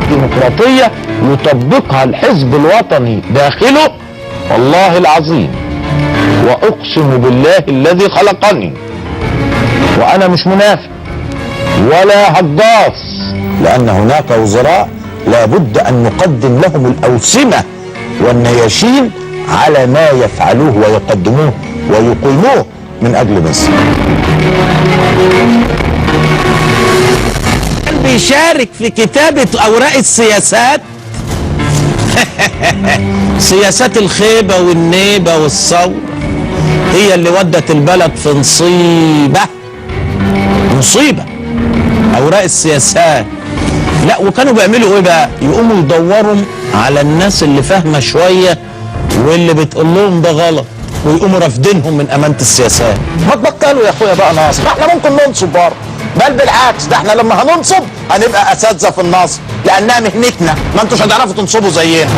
ديمقراطية يطبقها الحزب الوطني داخله. والله العظيم وأقسم بالله الذي خلقني وأنا مش منافق ولا هجاص، لأن هناك وزراء لابد أن نقدم لهم الأوسمة والنياشين على ما يفعلوه ويقدموه ويقيموه من أجل مصر. بيشارك في كتابة أوراق السياسات سياسات الخيبة والنيبة والثورة هي اللي ودت البلد في مصيبة. أوراق السياسات لا، وكانوا بيعملوا ايه بقى؟ يقوموا يدوروا على الناس اللي فاهمة شوية واللي بتقول لهم ده غلط ويقوموا رافضينهم من أمانة السياسات. ما تبطلوا يا اخويا بقى نصب، احنا ممكن ننصب برضه، بل بالعكس ده احنا لما هننصب هنبقى اساتذه في النصب لانها مهنتنا، ما انتوش هتعرفوا تنصبوا زينا.